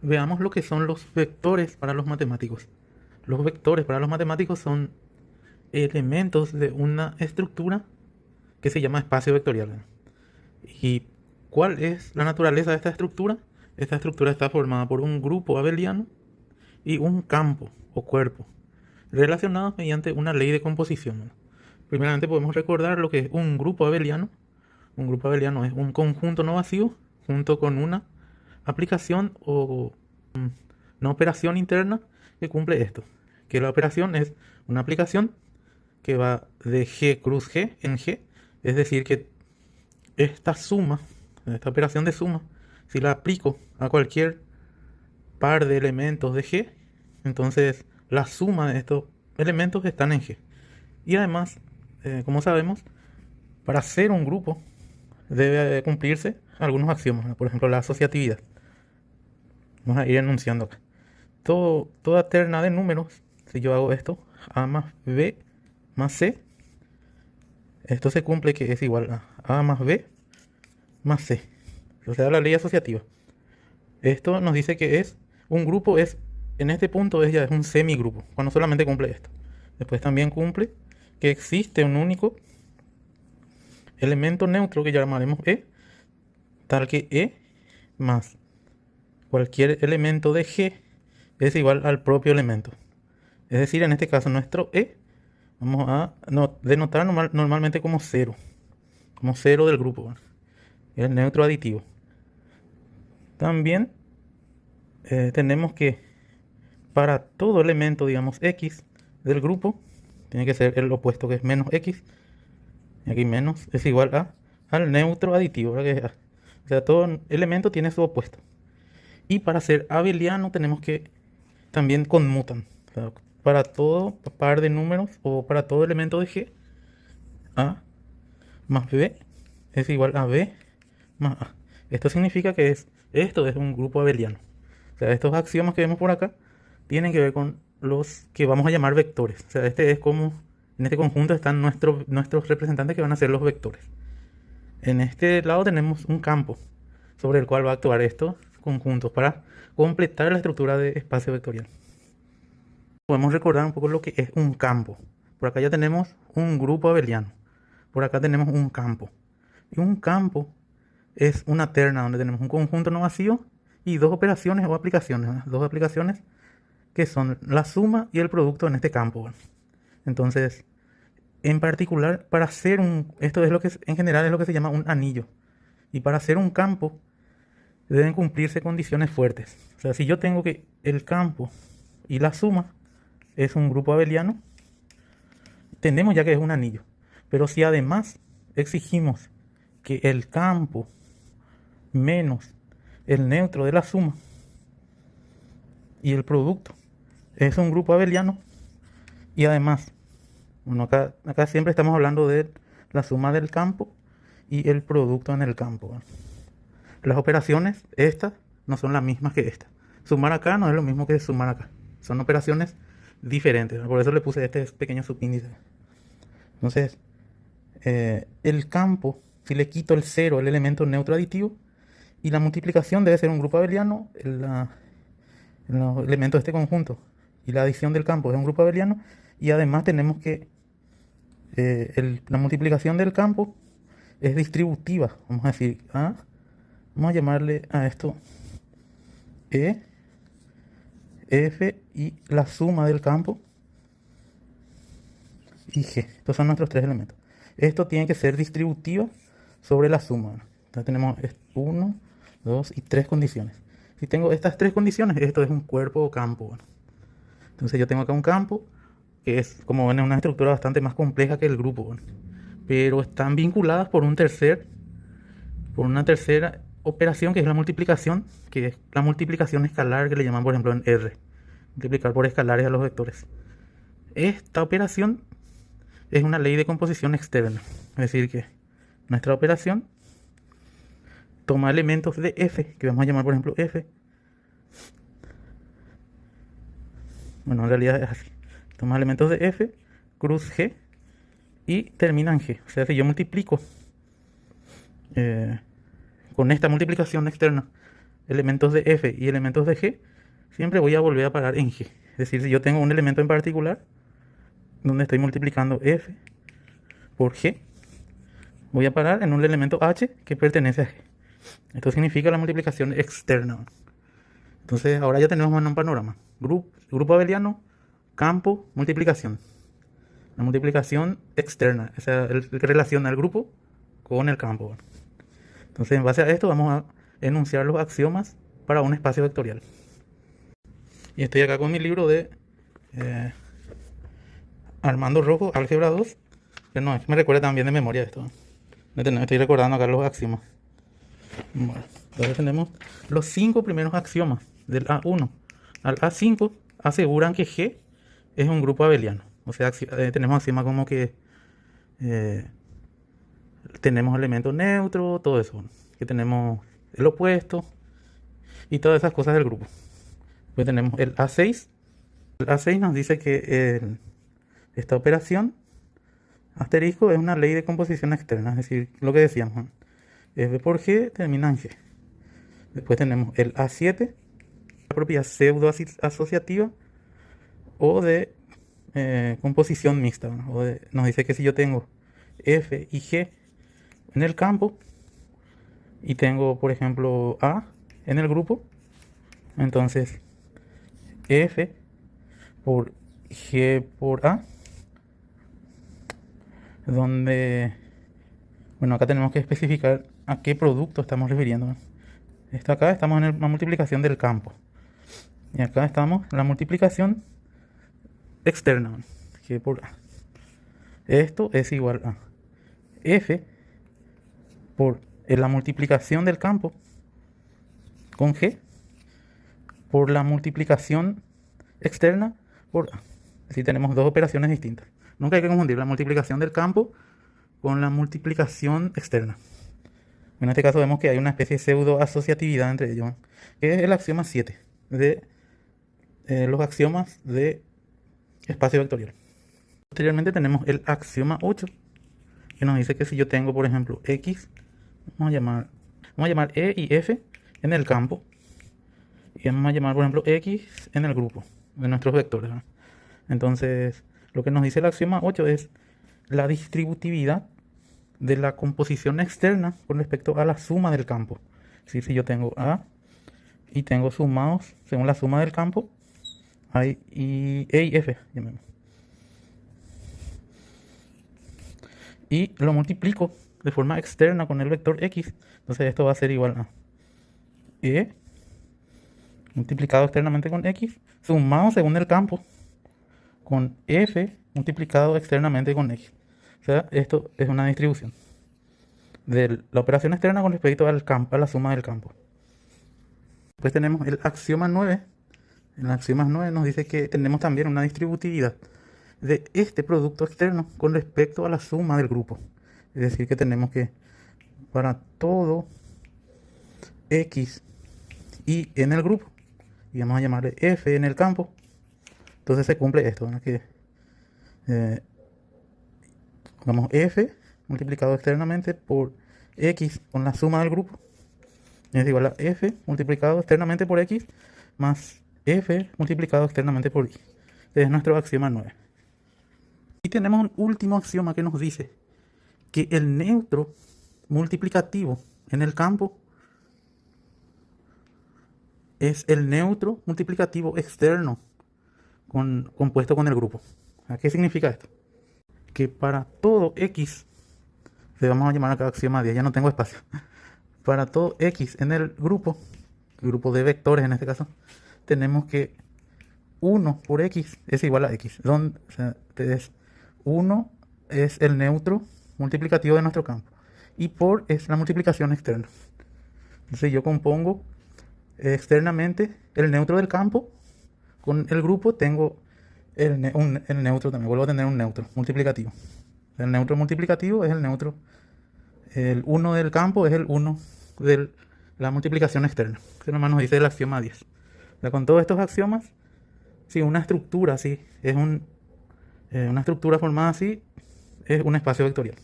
Veamos lo que son los vectores para los matemáticos. Los vectores para los matemáticos son elementos de una estructura que se llama espacio vectorial. ¿Y cuál es la naturaleza de esta estructura? Esta estructura está formada por un grupo abeliano y un campo o cuerpo relacionados mediante una ley de composición. Primeramente podemos recordar lo que es un grupo abeliano. Un grupo abeliano es un conjunto no vacío junto con una aplicación o una operación interna que cumple esto. Que la operación es una aplicación que va de G cruz G en G. Es decir, que esta suma, esta operación de suma, si la aplico a cualquier par de elementos de G, entonces la suma de estos elementos están en G. Y además, como sabemos, para hacer un grupo debe cumplirse algunos axiomas, ¿no? Por ejemplo, la asociatividad. Vamos a ir enunciando acá. Toda terna de números, si yo hago esto, A más B más C, esto se cumple que es igual a A más B más C. O sea, la ley asociativa. Esto nos dice que es un grupo, en este punto ya es un semigrupo, cuando solamente cumple esto. Después también cumple que existe un único elemento neutro que llamaremos E, tal que E más cualquier elemento de G es igual al propio elemento. Es decir, en este caso nuestro E vamos a denotar normalmente como cero del grupo, ¿verdad? El neutro aditivo. También tenemos que para todo elemento, digamos, X del grupo, tiene que ser el opuesto, que es menos X, y aquí menos es igual al neutro aditivo, ¿verdad? O sea, todo elemento tiene su opuesto. Y para ser abeliano tenemos que también conmutan. O sea, para todo par de números o para todo elemento de G, A más B es igual a B más A. Esto significa que esto es un grupo abeliano. O sea, estos axiomas que vemos por acá tienen que ver con los que vamos a llamar vectores. O sea, este es como, en este conjunto están nuestros representantes que van a ser los vectores. En este lado tenemos un campo sobre el cual va a actuar estos conjuntos para completar la estructura de espacio vectorial. Podemos recordar un poco lo que es un campo. Por acá ya tenemos un grupo abeliano. Por acá tenemos un campo. Y un campo es una terna donde tenemos un conjunto no vacío y dos operaciones o aplicaciones, ¿verdad? Dos aplicaciones que son la suma y el producto en este campo, ¿verdad? Entonces, en particular, para hacer esto es lo que en general es lo que se llama un anillo. Y para hacer un campo deben cumplirse condiciones fuertes. O sea, si yo tengo que el campo y la suma es un grupo abeliano, tenemos ya que es un anillo. Pero si además exigimos que el campo menos el neutro de la suma y el producto es un grupo abeliano, y además, bueno, acá siempre estamos hablando de la suma del campo y el producto en el campo, ¿verdad? Las operaciones, estas, no son las mismas que esta. Sumar acá no es lo mismo que sumar acá. Son operaciones diferentes, ¿verdad? Por eso le puse este pequeño subíndice. Entonces, el campo, si le quito el cero, el elemento neutro aditivo, y la multiplicación debe ser un grupo abeliano, en los elementos de este conjunto, y la adición del campo es un grupo abeliano, y además tenemos que la multiplicación del campo es distributiva. Vamos a decir, vamos a llamarle a esto E, F y la suma del campo y G. Estos son nuestros tres elementos. Esto tiene que ser distributiva sobre la suma. Entonces tenemos 1, 2 y 3 condiciones. Si tengo estas tres condiciones, esto es un cuerpo o campo. Entonces yo tengo acá un campo que es, como ven, una estructura bastante más compleja que el grupo, pero están vinculadas por por una tercera operación que es la multiplicación, que es la multiplicación escalar que le llaman, por ejemplo, en R, multiplicar por escalares a los vectores. Esta operación es una ley de composición externa, es decir que nuestra operación toma elementos de F, que vamos a llamar por ejemplo F. Bueno, en realidad es así. Toma elementos de F, cruz G y termina en G. O sea, si yo multiplico con esta multiplicación externa elementos de f y elementos de g, siempre voy a volver a parar en g. Es decir, si yo tengo un elemento en particular donde estoy multiplicando f por g, voy a parar en un elemento h que pertenece a g. Esto significa la multiplicación externa. Entonces ahora ya tenemos más un panorama. Grupo abeliano, campo, multiplicación. La multiplicación externa, o sea, el que relaciona el grupo con el campo. Entonces en base a esto vamos a enunciar los axiomas para un espacio vectorial. Y estoy acá con mi libro de Armando Rojo, Álgebra 2. Que no, me recuerda también de memoria esto. Estoy recordando acá los axiomas. Bueno, ahora tenemos los 5 primeros axiomas del A1 al A5 aseguran que G es un grupo abeliano. O sea, tenemos axiomas como que tenemos elementos neutros, todo eso, que tenemos el opuesto y todas esas cosas del grupo. Después tenemos el A6. El A6 nos dice que esta operación asterisco es una ley de composición externa, es decir, lo que decíamos, F por G termina en G. Después tenemos el A7, la propiedad pseudo asociativa o de composición mixta, nos dice que si yo tengo F y G en el campo y tengo, por ejemplo, A en el grupo, entonces F por G por A, donde, bueno, acá tenemos que especificar a qué producto estamos refiriendo. Acá estamos en la multiplicación del campo y acá estamos en la multiplicación externa, G por A. Esto es igual a F por la multiplicación del campo con G por la multiplicación externa por A. Así tenemos dos operaciones distintas. Nunca hay que confundir la multiplicación del campo con la multiplicación externa. En este caso vemos que hay una especie de pseudo asociatividad entre ellos, que es el axioma 7 de los axiomas de espacio vectorial. Posteriormente tenemos el axioma 8, que nos dice que si yo tengo, por ejemplo, X, vamos a llamar E y F en el campo, y vamos a llamar, por ejemplo, X en el grupo de nuestros vectores, ¿no? Entonces, lo que nos dice el axioma 8 es la distributividad de la composición externa con respecto a la suma del campo. Si yo tengo A y tengo sumados según la suma del campo, hay E y F, llamemos. Y lo multiplico de forma externa con el vector X. Entonces esto va a ser igual a E multiplicado externamente con X, sumado según el campo, con F multiplicado externamente con X. O sea, esto es una distribución de la operación externa con respecto al campo, a la suma del campo. Después tenemos el axioma 9. El axioma 9 nos dice que tenemos también una distributividad de este producto externo con respecto a la suma del grupo. Es decir, que tenemos que para todo X y en el grupo, y vamos a llamarle F en el campo, entonces se cumple esto, ¿no? Que pongamos F multiplicado externamente por X con la suma del grupo es igual a F multiplicado externamente por X más F multiplicado externamente por Y. Este es nuestro axioma 9. Y tenemos un último axioma que nos dice que el neutro multiplicativo en el campo es el neutro multiplicativo externo compuesto con el grupo. ¿Qué significa esto? Que para todo X, le vamos a llamar acá axioma 10, ya no tengo espacio. Para todo X en el grupo de vectores en este caso, tenemos que 1 por X es igual a X. Donde, o sea, 1 es el neutro multiplicativo de nuestro campo y por es la multiplicación externa. Entonces yo compongo externamente el neutro del campo con el grupo, tengo el neutro también, vuelvo a tener un neutro multiplicativo. El neutro multiplicativo es el neutro, el 1 del campo es el 1 de la multiplicación externa. Eso nomás nos dice el axioma 10. O sea, con todos estos axiomas, si una estructura así es una estructura formada así, es un espacio vectorial.